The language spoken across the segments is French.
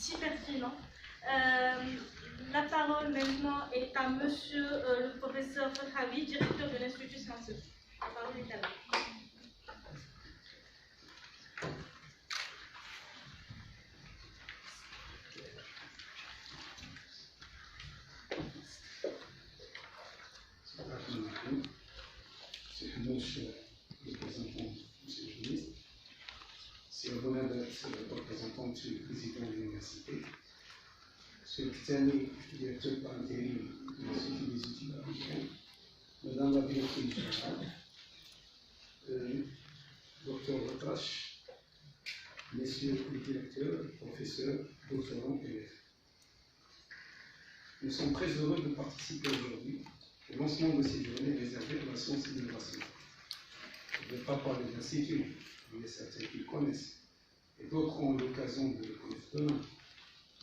si pertinent. La parole maintenant est à monsieur le professeur Fakhraoui, directeur de l'Institut Sciences. La parole est à vous. Monsieur le représentant, monsieur le ministre, c'est le bonheur d'être le représentant, monsieur le président de l'université, monsieur le Titiani, directeur par intérim de l'Institut des études américaines, madame la directrice générale, docteur Retrache, messieurs les directeurs, professeurs, doctorants, élèves. Nous sommes très heureux de participer aujourd'hui au lancement de ces journées réservées à la science et l'innovation. Je ne vais pas parler de l'Institut, il y a certains qui le connaissent, et d'autres ont l'occasion de le connaître demain.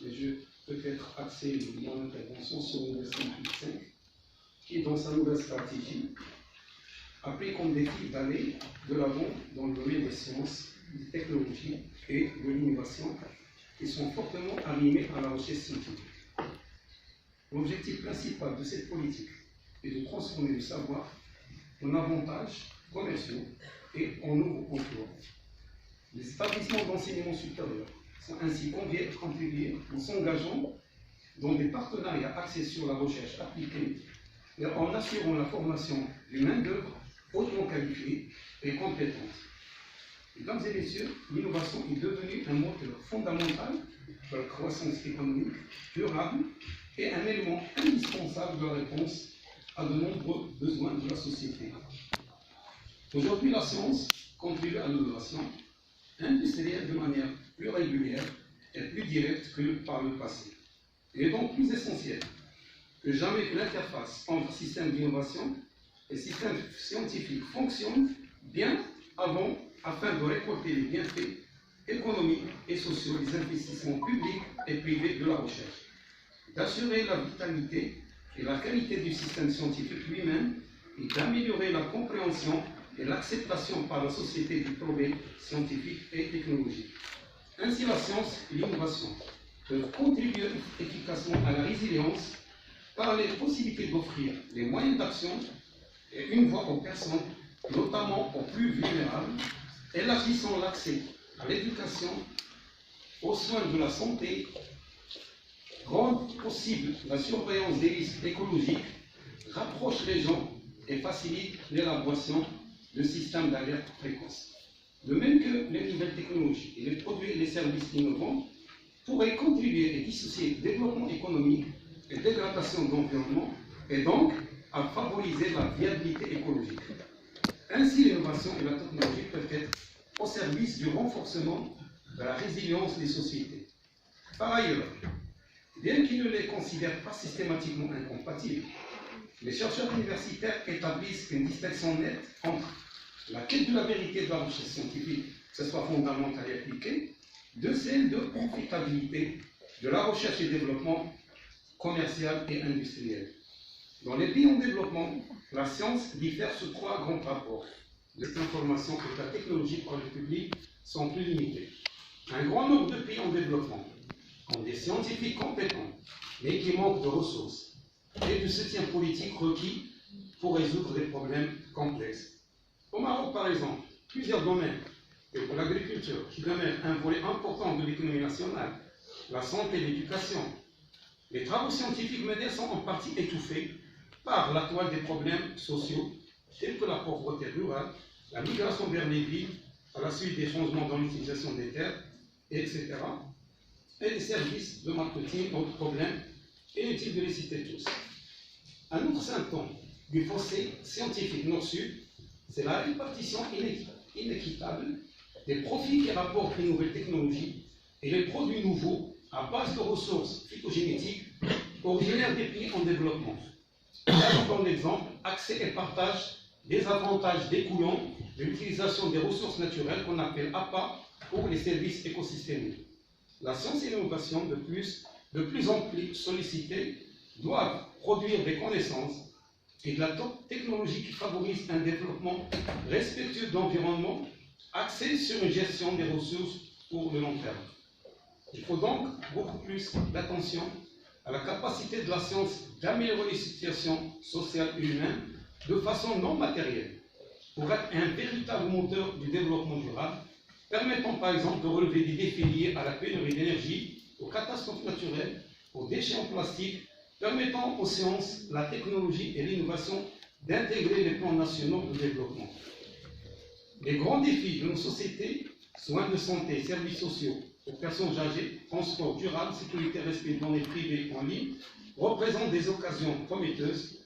Mais je vais peut-être axer mon intervention sur l'Université 5, qui, dans sa nouvelle stratégie, a pris comme défi d'aller de l'avant dans le domaine des sciences, des technologies et de l'innovation, qui sont fortement animés à la recherche scientifique. L'objectif principal de cette politique est de transformer le savoir en avantages commerciaux et en nouveaux emplois. Les établissements d'enseignement supérieur sont ainsi conviés à contribuer en s'engageant dans des partenariats axés sur la recherche appliquée et en assurant la formation d'une main-d'œuvre hautement qualifiée et compétente. Mesdames et messieurs, l'innovation est devenue un moteur fondamental de la croissance économique durable et un élément indispensable de la réponse à de nombreux besoins de la société. Aujourd'hui, la science contribue à l'innovation industrielle de manière plus régulière et plus directe que par le passé. Il est donc plus essentiel que jamais que l'interface entre système d'innovation et système scientifique fonctionne bien avant, afin de récolter les bienfaits économiques et sociaux des investissements publics et privés de la recherche, d'assurer la vitalité et la qualité du système scientifique lui-même et d'améliorer la compréhension et l'acceptation par la société du progrès scientifique et technologique. Ainsi, la science et l'innovation peuvent contribuer efficacement à la résilience par les possibilités d'offrir les moyens d'action et une voix aux personnes, notamment aux plus vulnérables, élargissant l'accès à l'éducation, aux soins de la santé, rendent possible la surveillance des risques écologiques, rapproche les gens et facilite l'élaboration de systèmes d'alerte précoce. De même que les nouvelles technologies et les produits et les services innovants pourraient contribuer et dissocier développement économique et dégradation de l'environnement et donc à favoriser la viabilité écologique. Ainsi, l'innovation et la technologie peuvent être au service du renforcement de la résilience des sociétés. Par ailleurs, bien qu'ils ne les considèrent pas systématiquement incompatibles, les chercheurs universitaires établissent une distinction nette entre la quête de la vérité de la recherche scientifique, que ce soit fondamentale et appliquée, de celle de profitabilité de la recherche et développement commercial et industriel. Dans les pays en développement, la science diffère sur trois grands rapports. Les informations et la technologie par le public sont plus limitées. Un grand nombre de pays en développement ont des scientifiques compétents, mais qui manquent de ressources et de soutien politique requis pour résoudre des problèmes complexes. Au Maroc, par exemple, plusieurs domaines, et pour l'agriculture, qui demeure un volet important de l'économie nationale, la santé et l'éducation, les travaux scientifiques menés sont en partie étouffés par la toile des problèmes sociaux, tels que la pauvreté rurale, la migration vers les villes, à la suite des changements dans l'utilisation des terres, etc., et les services de marketing, autres problèmes, inutile de les citer tous. Un autre symptôme du fossé scientifique nord-sud, c'est la répartition inéquitable des profits qui rapportent les nouvelles technologies et les produits nouveaux à base de ressources phytogénétiques originaires des pays en développement. Comme l'exemple, accès et partage des avantages découlant de l'utilisation des ressources naturelles qu'on appelle APA pour les services écosystémiques. La science et l'innovation, de plus en plus sollicitées, doivent produire des connaissances et de la technologie qui favorise un développement respectueux de l'environnement, axé sur une gestion des ressources pour le long terme. Il faut donc beaucoup plus d'attention à la capacité de la science d'améliorer les situations sociales et humaines de façon non matérielle, pour être un véritable moteur du développement durable, permettant par exemple de relever des défis liés à la pénurie d'énergie, aux catastrophes naturelles, aux déchets en plastique, permettant aux sciences, la technologie et l'innovation d'intégrer les plans nationaux de développement. Les grands défis de nos sociétés, soins de santé, services sociaux aux personnes âgées, transport durable, sécurité, respect des données privées en ligne, représentent des occasions prometteuses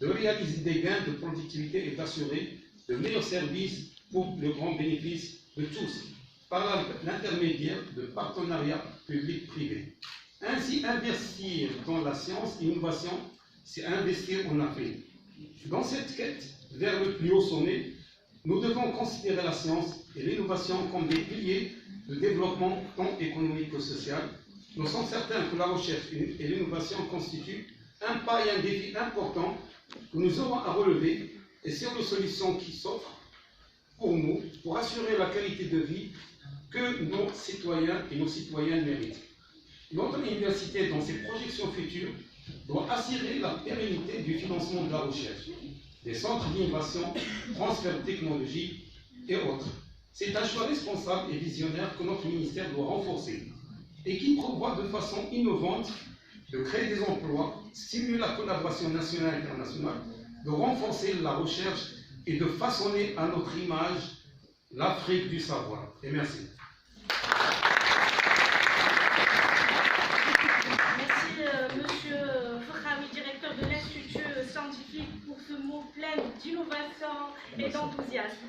de réaliser des gains de productivité et d'assurer de meilleurs services pour le grand bénéfice de tous, par l'intermédiaire de partenariats publics-privés. Ainsi, investir dans la science et l'innovation, c'est investir en Afrique. Dans cette quête vers le plus haut sommet, nous devons considérer la science et l'innovation comme des piliers de développement tant économique que social. Nous sommes certains que la recherche et l'innovation constituent un pas et un défi important que nous aurons à relever et sur les solutions qui s'offrent pour nous, pour assurer la qualité de vie que nos citoyens et nos citoyennes méritent. Notre université, dans ses projections futures, doit assurer la pérennité du financement de la recherche, des centres d'innovation, transfert de technologie et autres. C'est un choix responsable et visionnaire que notre ministère doit renforcer et qui prévoit de façon innovante de créer des emplois, stimuler la collaboration nationale et internationale, de renforcer la recherche et de façonner à notre image l'Afrique du savoir. Et merci. Merci, Monsieur Foukhami, directeur de l'Institut scientifique, pour ce mot plein d'innovation et d'enthousiasme.